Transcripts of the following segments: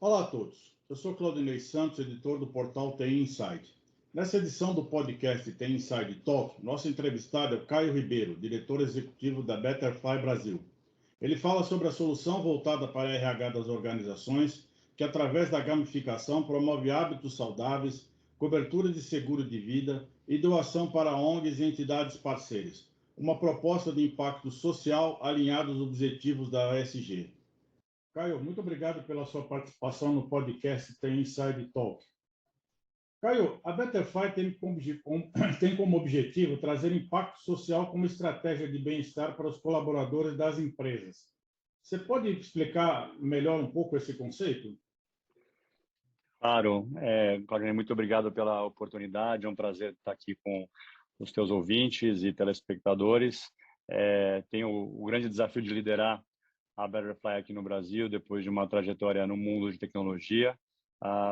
Olá a todos, eu sou Claudinei Santos, editor do portal TI Inside. Nessa edição do podcast TI Inside Talk, nosso entrevistado é o Caio Ribeiro, diretor executivo da Betterfly Brasil. Ele fala sobre a solução voltada para a RH das organizações, que através da gamificação promove hábitos saudáveis, cobertura de seguro de vida e doação para ONGs e entidades parceiras. Uma proposta de impacto social alinhada aos objetivos da OSG. Caio, muito obrigado pela sua participação no podcast Tem Inside Talk. Caio, a Betterfly tem como objetivo trazer impacto social como estratégia de bem-estar para os colaboradores das empresas. Você pode explicar melhor um pouco esse conceito? Claro, Claudinei, muito obrigado pela oportunidade, é um prazer estar aqui com os teus ouvintes e telespectadores. Tenho o grande desafio de liderar a Betterfly aqui no Brasil, depois de uma trajetória no mundo de tecnologia,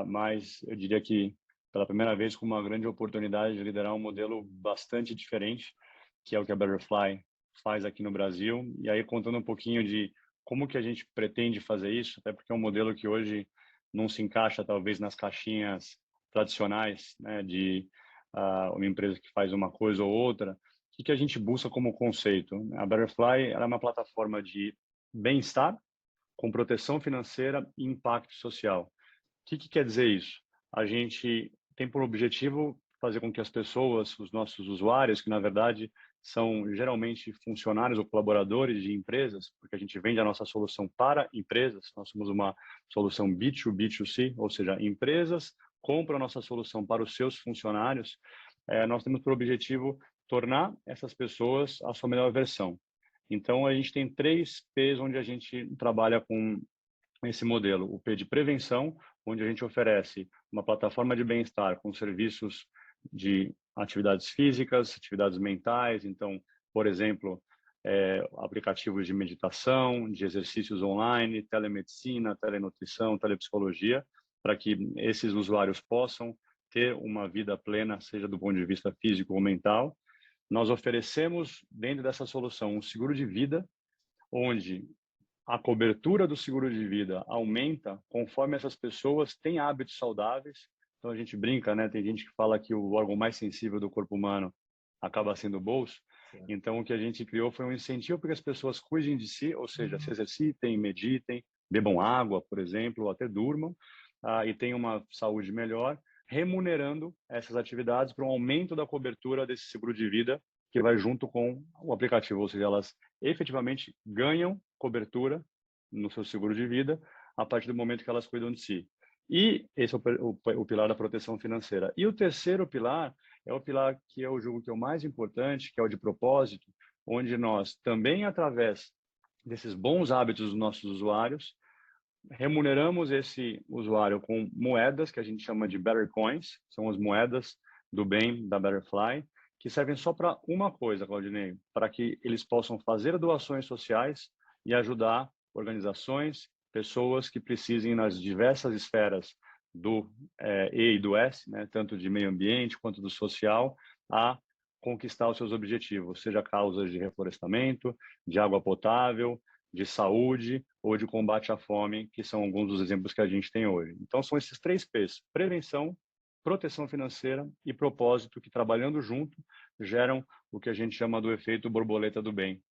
mas eu diria que pela primeira vez com uma grande oportunidade de liderar um modelo bastante diferente, que é o que a Betterfly faz aqui no Brasil. E aí contando um pouquinho de como que a gente pretende fazer isso, até porque é um modelo que hoje não se encaixa talvez nas caixinhas tradicionais, né, de uma empresa que faz uma coisa ou outra. O que a gente busca como conceito? A Betterfly ela é uma plataforma de bem-estar com proteção financeira e impacto social. O que quer dizer isso? A gente tem por objetivo fazer com que as pessoas, os nossos usuários, que na verdade são geralmente funcionários ou colaboradores de empresas, porque a gente vende a nossa solução para empresas, nós somos uma solução B2B2C, ou seja, empresas compram a nossa solução para os seus funcionários, nós temos por objetivo tornar essas pessoas a sua melhor versão. Então, a gente tem 3 P's onde a gente trabalha com esse modelo. O P de prevenção, onde a gente oferece uma plataforma de bem-estar com serviços de atividades físicas, atividades mentais. Então, por exemplo, aplicativos de meditação, de exercícios online, telemedicina, telenutrição, telepsicologia, para que esses usuários possam ter uma vida plena, seja do ponto de vista físico ou mental. Nós oferecemos, dentro dessa solução, um seguro de vida, onde a cobertura do seguro de vida aumenta conforme essas pessoas têm hábitos saudáveis. Então, a gente brinca, né? Tem gente que fala que o órgão mais sensível do corpo humano acaba sendo o bolso. Então, o que a gente criou foi um incentivo para que as pessoas cuidem de si, ou seja, se exercitem, meditem, bebam água, por exemplo, ou até durmam, e tenham uma saúde melhor, remunerando essas atividades para um aumento da cobertura desse seguro de vida que vai junto com o aplicativo, ou seja, elas efetivamente ganham cobertura no seu seguro de vida a partir do momento que elas cuidam de si. E esse é o pilar da proteção financeira. E o terceiro pilar é o pilar que eu julgo que é o mais importante, que é o de propósito, onde nós também, através desses bons hábitos dos nossos usuários, remuneramos esse usuário com moedas que a gente chama de Better Coins, são as moedas do bem da Betterfly, que servem só para uma coisa, Claudinei, para que eles possam fazer doações sociais e ajudar organizações, pessoas que precisem nas diversas esferas do E e do S, né, tanto de meio ambiente quanto do social, a conquistar os seus objetivos, seja causas de reflorestamento, de água potável, de saúde ou de combate à fome, que são alguns dos exemplos que a gente tem hoje. Então, são esses 3 P's: prevenção, proteção financeira e propósito, que trabalhando junto geram o que a gente chama do efeito borboleta do bem.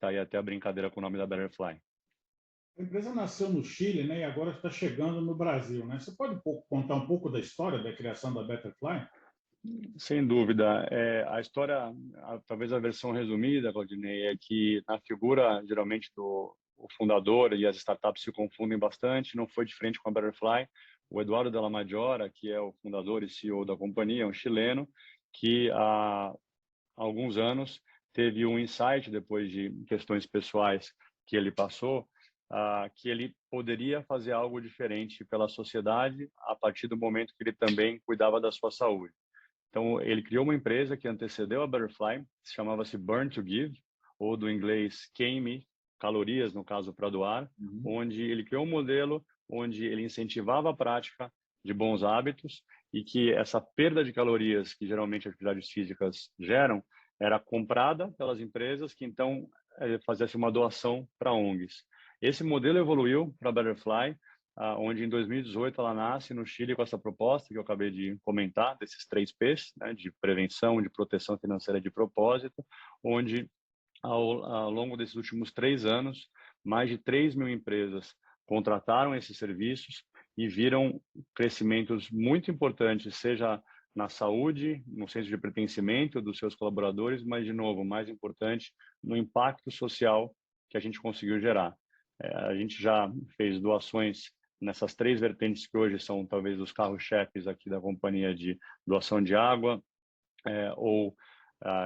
Tá aí até a brincadeira com o nome da Betterfly. A empresa nasceu no Chile, né, e agora está chegando no Brasil, né? Você pode contar um pouco da história da criação da Betterfly? Sem dúvida. A história, talvez a versão resumida, Claudinei, é que na figura, geralmente, do o fundador, e as startups se confundem bastante, não foi diferente com a Betterfly. O Eduardo Della Maggiora, que é o fundador e CEO da companhia, é um chileno que há alguns anos teve um insight, depois de questões pessoais que ele passou, que ele poderia fazer algo diferente pela sociedade a partir do momento que ele também cuidava da sua saúde. Então, ele criou uma empresa que antecedeu a Butterfly, chamava-se Burn to Give, ou do inglês queime calorias, no caso, para doar, onde ele criou um modelo onde ele incentivava a prática de bons hábitos e que essa perda de calorias que geralmente as atividades físicas geram era comprada pelas empresas que então fazia uma doação para ONGs. Esse modelo evoluiu para a Butterfly onde em 2018 ela nasce no Chile com essa proposta que eu acabei de comentar, desses 3 P's, né, de prevenção, de proteção financeira e de propósito, onde ao longo desses últimos 3 anos, mais de 3.000 empresas contrataram esses serviços e viram crescimentos muito importantes, seja na saúde, no senso de pertencimento dos seus colaboradores, mas, de novo, mais importante, no impacto social que a gente conseguiu gerar. A gente já fez doações nessas 3 vertentes que hoje são talvez os carros-chefes aqui da companhia, de doação de água ou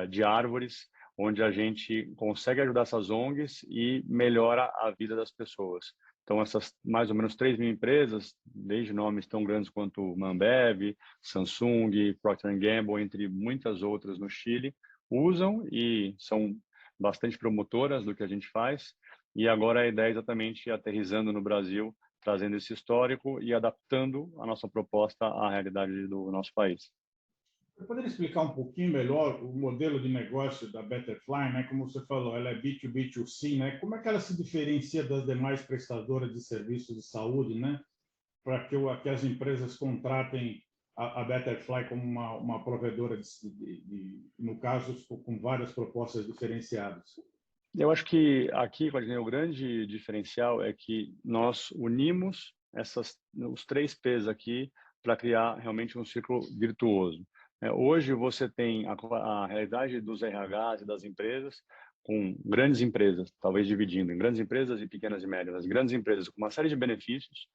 de árvores, onde a gente consegue ajudar essas ONGs e melhora a vida das pessoas. Então, essas mais ou menos 3.000 empresas, desde nomes tão grandes quanto Ambev, Samsung, Procter & Gamble, entre muitas outras no Chile, usam e são bastante promotoras do que a gente faz. E agora a ideia é exatamente aterrissando no Brasil, trazendo esse histórico e adaptando a nossa proposta à realidade do nosso país. Você poderia explicar um pouquinho melhor o modelo de negócio da Betterfly, né? Como você falou, ela é B2B2C, né? Como é que ela se diferencia das demais prestadoras de serviços de saúde, né? Para que as empresas contratem a Betterfly como uma provedora, no caso, com várias propostas diferenciadas. Eu acho que aqui, Claudinei, o grande diferencial é que nós unimos os 3 P's aqui para criar realmente um ciclo virtuoso. Hoje você tem a realidade dos RHs e das empresas com grandes empresas, talvez dividindo em grandes empresas e pequenas e médias. As grandes empresas com uma série de benefícios,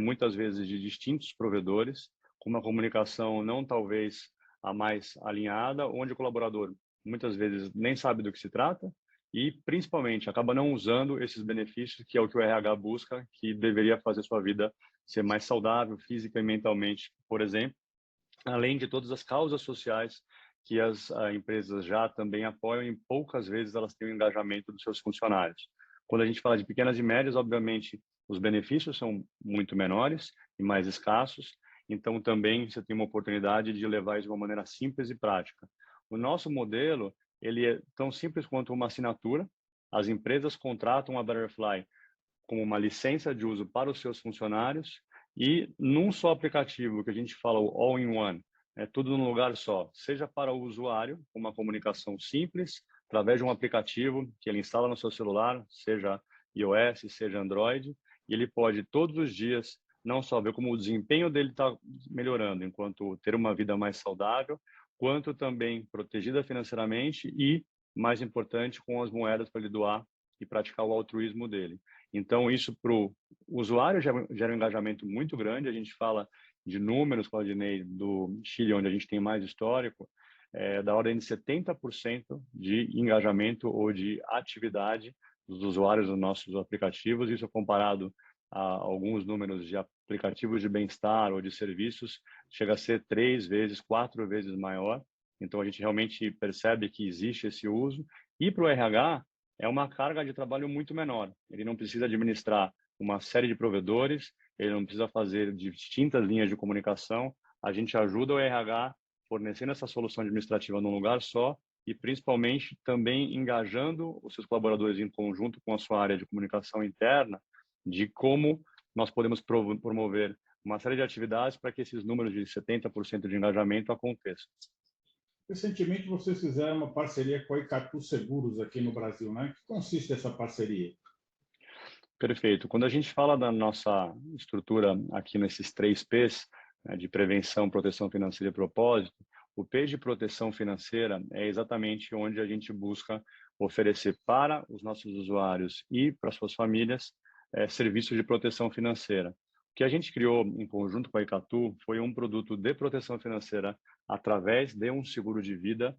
muitas vezes de distintos provedores, com uma comunicação não talvez a mais alinhada, onde o colaborador muitas vezes nem sabe do que se trata e, principalmente, acaba não usando esses benefícios, que é o que o RH busca, que deveria fazer sua vida ser mais saudável, física e mentalmente, por exemplo, além de todas as causas sociais que as empresas já também apoiam e poucas vezes elas têm o engajamento dos seus funcionários. Quando a gente fala de pequenas e médias, obviamente, os benefícios são muito menores e mais escassos, então também você tem uma oportunidade de levar isso de uma maneira simples e prática. O nosso modelo, ele é tão simples quanto uma assinatura. As empresas contratam a Betterfly como uma licença de uso para os seus funcionários e num só aplicativo, que a gente fala o all-in-one, tudo num lugar só, seja para o usuário, uma comunicação simples, através de um aplicativo que ele instala no seu celular, seja iOS, seja Android, e ele pode todos os dias não só ver como o desempenho dele está melhorando, enquanto ter uma vida mais saudável, quanto também protegida financeiramente e, mais importante, com as moedas para ele doar e praticar o altruísmo dele. Então, isso para o usuário gera um engajamento muito grande. A gente fala de números, Claudinei, do Chile, onde a gente tem mais histórico, da ordem de 70% de engajamento ou de atividade dos usuários dos nossos aplicativos. Isso comparado a alguns números de aplicativos de bem-estar ou de serviços, chega a ser 3 vezes, 4 vezes maior. Então, a gente realmente percebe que existe esse uso. E para o RH, é uma carga de trabalho muito menor. Ele não precisa administrar uma série de provedores, ele não precisa fazer distintas linhas de comunicação. A gente ajuda o RH fornecendo essa solução administrativa num lugar só e, principalmente, também engajando os seus colaboradores em conjunto com a sua área de comunicação interna, de como nós podemos promover uma série de atividades para que esses números de 70% de engajamento aconteçam. Recentemente, vocês fizeram uma parceria com a Icatu Seguros aqui no Brasil, né? Que consiste essa parceria? Perfeito. Quando a gente fala da nossa estrutura aqui nesses 3 P's, né, de prevenção, proteção financeira e propósito, o P de proteção financeira é exatamente onde a gente busca oferecer para os nossos usuários e para suas famílias serviços de proteção financeira. O que a gente criou em conjunto com a Icatu foi um produto de proteção financeira através de um seguro de vida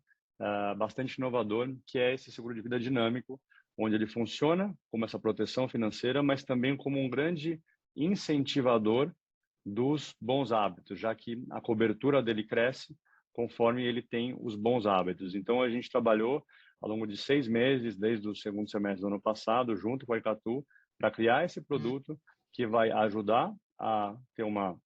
bastante inovador, que é esse seguro de vida dinâmico, onde ele funciona como essa proteção financeira, mas também como um grande incentivador dos bons hábitos, já que a cobertura dele cresce conforme ele tem os bons hábitos. Então, a gente trabalhou ao longo de 6 meses, desde o segundo semestre do ano passado, junto com a Icatu, para criar esse produto que vai ajudar a ter uma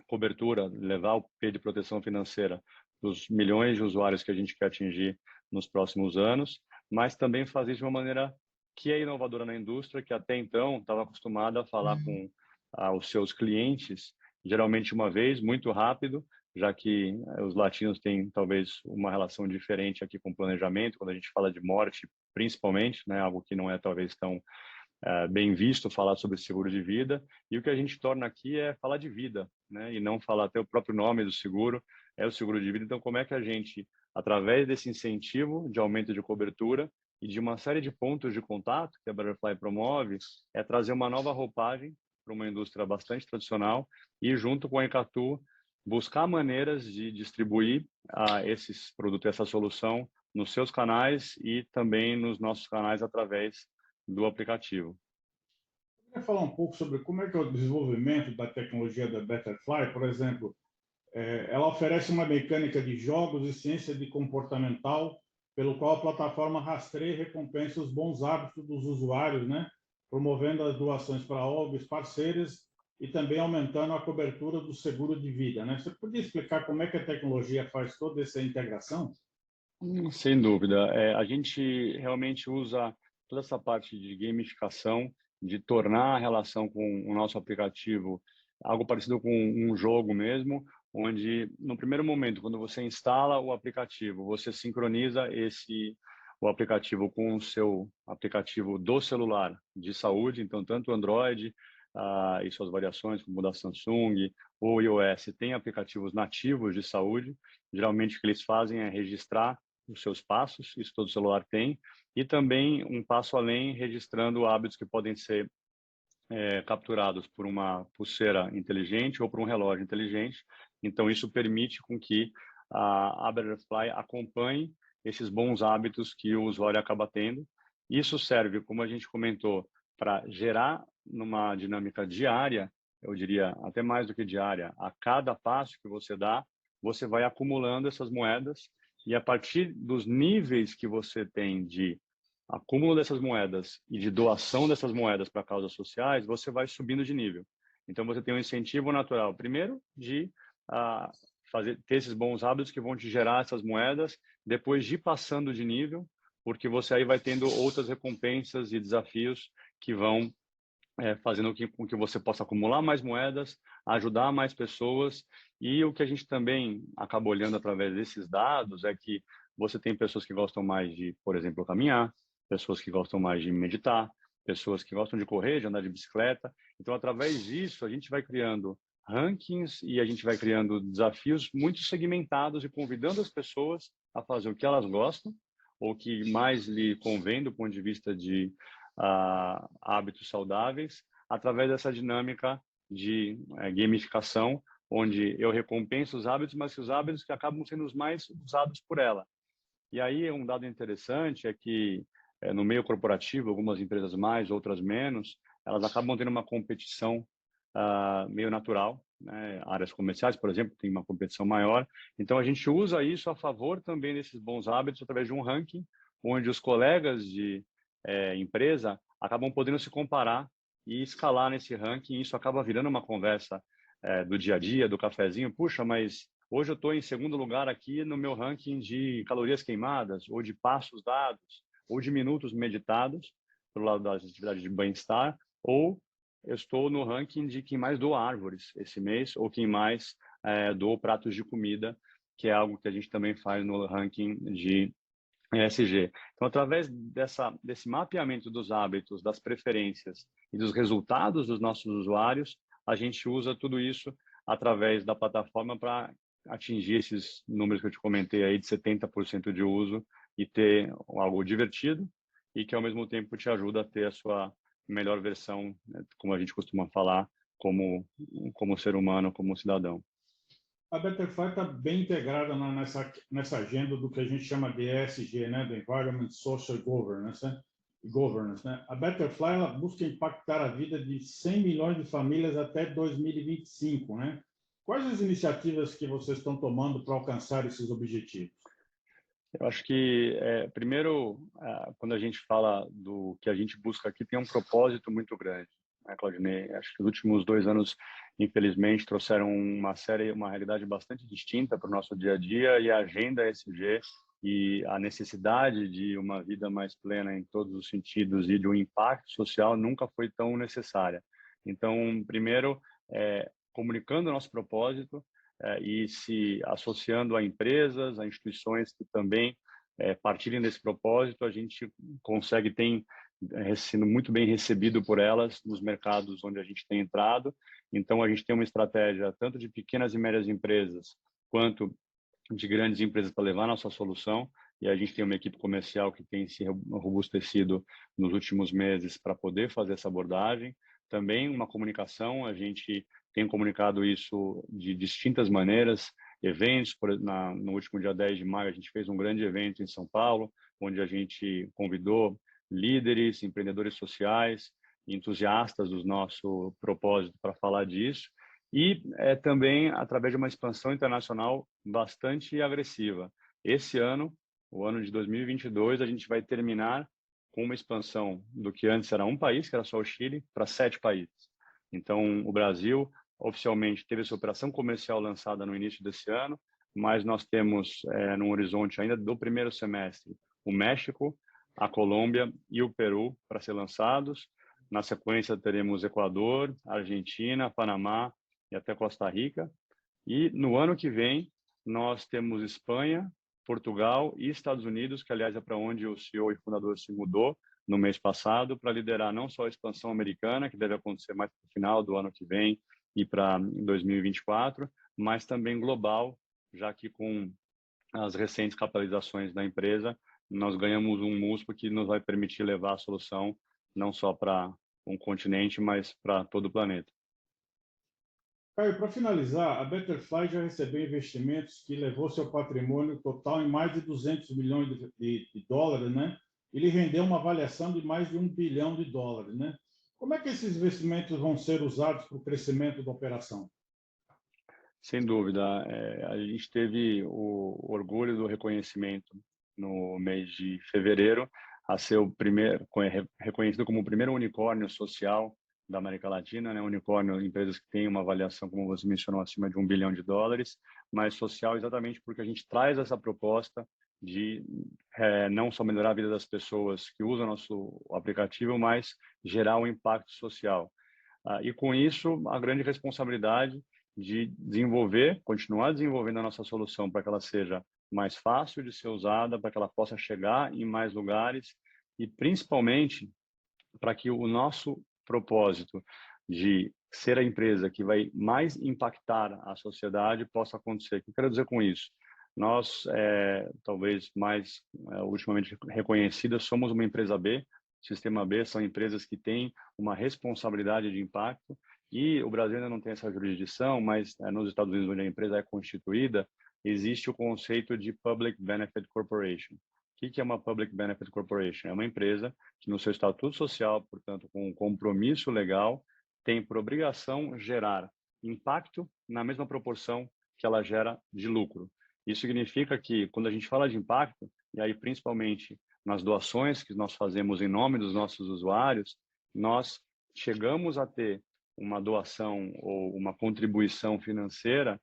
cobertura, levar o P de proteção financeira dos milhões de usuários que a gente quer atingir nos próximos anos, mas também fazer de uma maneira que é inovadora na indústria, que até então estava acostumada a falar com aos seus clientes, geralmente uma vez, muito rápido, já que os latinos têm talvez uma relação diferente aqui com o planejamento, quando a gente fala de morte, principalmente, né, algo que não é talvez tão bem visto falar sobre seguro de vida, e o que a gente torna aqui é falar de vida, né, e não falar até o próprio nome do seguro, é o seguro de vida. Então, como é que a gente, através desse incentivo de aumento de cobertura e de uma série de pontos de contato que a Butterfly promove, é trazer uma nova roupagem para uma indústria bastante tradicional e, junto com a Ecatu, buscar maneiras de distribuir esses produtos, essa solução nos seus canais e também nos nossos canais através do aplicativo. Eu queria falar um pouco sobre como é que é o desenvolvimento da tecnologia da Betterfly. Por exemplo, ela oferece uma mecânica de jogos e ciência de comportamental, pelo qual a plataforma rastreia e recompensa os bons hábitos dos usuários, né? Promovendo as doações para ONGs parceiras e também aumentando a cobertura do seguro de vida, né? Você podia explicar como é que a tecnologia faz toda essa integração? Sem dúvida. A gente realmente usa toda essa parte de gamificação, de tornar a relação com o nosso aplicativo algo parecido com um jogo mesmo, onde no primeiro momento, quando você instala o aplicativo, você sincroniza o aplicativo com o seu aplicativo do celular de saúde, então tanto o Android e suas variações, como o da Samsung ou iOS, tem aplicativos nativos de saúde. Geralmente o que eles fazem é registrar os seus passos, isso todo celular tem, e também um passo além, registrando hábitos que podem ser capturados por uma pulseira inteligente ou por um relógio inteligente. Então, isso permite com que a Butterfly acompanhe esses bons hábitos que o usuário acaba tendo. Isso serve, como a gente comentou, para gerar numa dinâmica diária, eu diria até mais do que diária, a cada passo que você dá, você vai acumulando essas moedas e a partir dos níveis que você tem de acúmulo dessas moedas e de doação dessas moedas para causas sociais, você vai subindo de nível. Então, você tem um incentivo natural, primeiro, de ter esses bons hábitos que vão te gerar essas moedas, depois de ir passando de nível, porque você aí vai tendo outras recompensas e desafios que vão fazendo com que você possa acumular mais moedas, ajudar mais pessoas. E o que a gente também acaba olhando através desses dados é que você tem pessoas que gostam mais de, por exemplo, caminhar, pessoas que gostam mais de meditar, pessoas que gostam de correr, de andar de bicicleta. Então, através disso, a gente vai criando rankings e a gente vai criando desafios muito segmentados e convidando as pessoas a fazer o que elas gostam ou que mais lhe convém do ponto de vista de hábitos saudáveis, através dessa dinâmica de gamificação, onde eu recompenso os hábitos, mas os hábitos que acabam sendo os mais usados por ela. E aí, um dado interessante é que, no meio corporativo, algumas empresas mais, outras menos, elas acabam tendo uma competição meio natural, né? Áreas comerciais, por exemplo, tem uma competição maior. Então, a gente usa isso a favor também desses bons hábitos através de um ranking, onde os colegas de empresa acabam podendo se comparar e escalar nesse ranking. E isso acaba virando uma conversa do dia a dia, do cafezinho. Puxa, mas hoje eu estou em segundo lugar aqui no meu ranking de calorias queimadas, ou de passos dados, ou de minutos meditados, pelo lado das atividades de bem-estar, ou eu estou no ranking de quem mais doa árvores esse mês, ou quem mais doa pratos de comida, que é algo que a gente também faz no ranking de ESG. Então, através desse mapeamento dos hábitos, das preferências e dos resultados dos nossos usuários, a gente usa tudo isso através da plataforma para atingir esses números que eu te comentei aí de 70% de uso e ter algo divertido e que, ao mesmo tempo, te ajuda a ter a sua melhor versão, né, como a gente costuma falar, como ser humano, como cidadão. A Betterfly está bem integrada nessa agenda do que a gente chama de ESG, né, do Environment, Social Governance, né? A Betterfly ela busca impactar a vida de 100 milhões de famílias até 2025, né? Quais as iniciativas que vocês estão tomando para alcançar esses objetivos? Eu acho que, primeiro, quando a gente fala do que a gente busca aqui, tem um propósito muito grande, né, Claudinei? Acho que os últimos 2 anos, infelizmente, trouxeram uma realidade bastante distinta para o nosso dia a dia e a agenda ESG e a necessidade de uma vida mais plena em todos os sentidos e de um impacto social nunca foi tão necessária. Então, primeiro, comunicando o nosso propósito e se associando a empresas, a instituições que também partilhem desse propósito, a gente consegue sendo muito bem recebido por elas nos mercados onde a gente tem entrado. Então, a gente tem uma estratégia tanto de pequenas e médias empresas quanto de grandes empresas para levar a nossa solução, e a gente tem uma equipe comercial que tem se robustecido nos últimos meses para poder fazer essa abordagem. Também uma comunicação, a gente tem comunicado isso de distintas maneiras, eventos, no último dia 10 de maio a gente fez um grande evento em São Paulo, onde a gente convidou líderes, empreendedores sociais, entusiastas do nosso propósito para falar disso, e também através de uma expansão internacional bastante agressiva. Esse ano, o ano de 2022, a gente vai terminar com uma expansão do que antes era um país, que era só o Chile, para 7 países. Então, o Brasil oficialmente teve essa operação comercial lançada no início desse ano, mas nós temos no horizonte ainda do primeiro semestre o México, a Colômbia e o Peru para ser lançados. Na sequência, teremos Equador, Argentina, Panamá e até Costa Rica. E no ano que vem, nós temos Espanha, Portugal e Estados Unidos, que aliás é para onde o CEO e fundador se mudou no mês passado, para liderar não só a expansão americana, que deve acontecer mais no final do ano que vem e para 2024, mas também global, já que com as recentes capitalizações da empresa, nós ganhamos um músculo que nos vai permitir levar a solução não só para um continente, mas para todo o planeta. Caio, para finalizar, a Betterfly já recebeu investimentos que levou seu patrimônio total em mais de 200 milhões de dólares, né? Ele rendeu uma avaliação de mais de $1 bilhão, né? Como é que esses investimentos vão ser usados para o crescimento da operação? Sem dúvida. A gente teve o orgulho do reconhecimento no mês de fevereiro a ser o primeiro, reconhecido como o primeiro unicórnio social da América Latina, né? Unicórnio, empresas que têm uma avaliação, como você mencionou, acima de $1 bilhão, mas social exatamente porque a gente traz essa proposta de não só melhorar a vida das pessoas que usam nosso aplicativo, mas gerar um impacto social. E com isso, a grande responsabilidade de continuar desenvolvendo a nossa solução para que ela seja mais fácil de ser usada, para que ela possa chegar em mais lugares e principalmente para que o nosso propósito de ser a empresa que vai mais impactar a sociedade possa acontecer. O que eu quero dizer com isso? Nós, talvez mais ultimamente reconhecidas, somos uma empresa B. Sistema B são empresas que têm uma responsabilidade de impacto e o Brasil ainda não tem essa jurisdição, mas nos Estados Unidos, onde a empresa é constituída, existe o conceito de Public Benefit Corporation. O que é uma Public Benefit Corporation? É uma empresa que no seu estatuto social, portanto, com um compromisso legal, tem por obrigação gerar impacto na mesma proporção que ela gera de lucro. Isso significa que, quando a gente fala de impacto, e aí principalmente nas doações que nós fazemos em nome dos nossos usuários, nós chegamos a ter uma doação ou uma contribuição financeira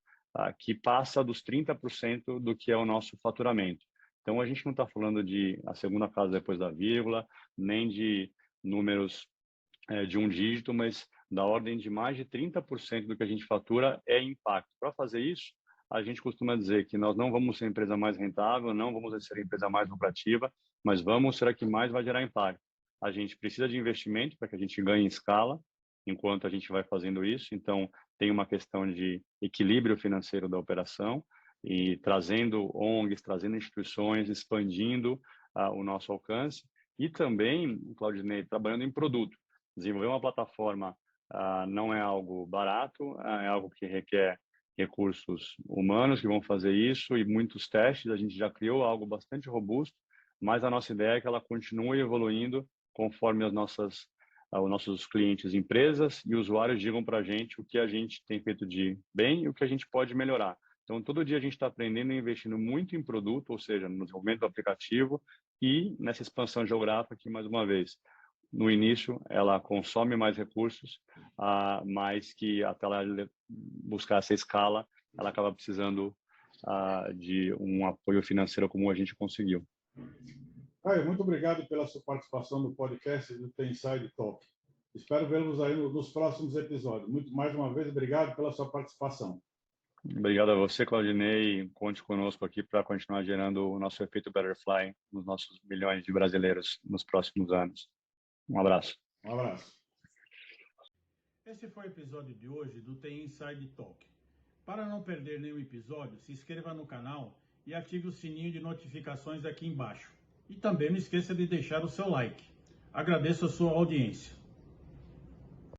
que passa dos 30% do que é o nosso faturamento. Então, a gente não está falando de a segunda casa depois da vírgula, nem de números de um dígito, mas da ordem de mais de 30% do que a gente fatura é impacto. Para fazer isso, a gente costuma dizer que nós não vamos ser a empresa mais rentável, não vamos ser a empresa mais lucrativa, mas vamos ser a que mais vai gerar impacto. A gente precisa de investimento para que a gente ganhe escala enquanto a gente vai fazendo isso. Então, tem uma questão de equilíbrio financeiro da operação e trazendo ONGs, trazendo instituições, expandindo o nosso alcance e também, Claudinei, trabalhando em produto. Desenvolver uma plataforma não é algo barato, é algo que requer recursos humanos que vão fazer isso e muitos testes. A gente já criou algo bastante robusto, mas a nossa ideia é que ela continue evoluindo conforme os nossos clientes, empresas e usuários digam para a gente o que a gente tem feito de bem e o que a gente pode melhorar. Então, todo dia a gente está aprendendo e investindo muito em produto, ou seja, no desenvolvimento do aplicativo e nessa expansão geográfica que, mais uma vez, no início, ela consome mais recursos, mas que até ela buscar essa escala, ela acaba precisando de um apoio financeiro como a gente conseguiu. Caio, muito obrigado pela sua participação no podcast do The Inside Talk. Espero vê-los aí nos próximos episódios. Muito mais uma vez, obrigado pela sua participação. Obrigado a você, Claudinei. Conte conosco aqui para continuar gerando o nosso efeito Betterfly nos nossos milhões de brasileiros nos próximos anos. Um abraço. Um abraço. Esse foi o episódio de hoje do TI Inside Talk. Para não perder nenhum episódio, se inscreva no canal e ative o sininho de notificações aqui embaixo. E também não esqueça de deixar o seu like. Agradeço a sua audiência.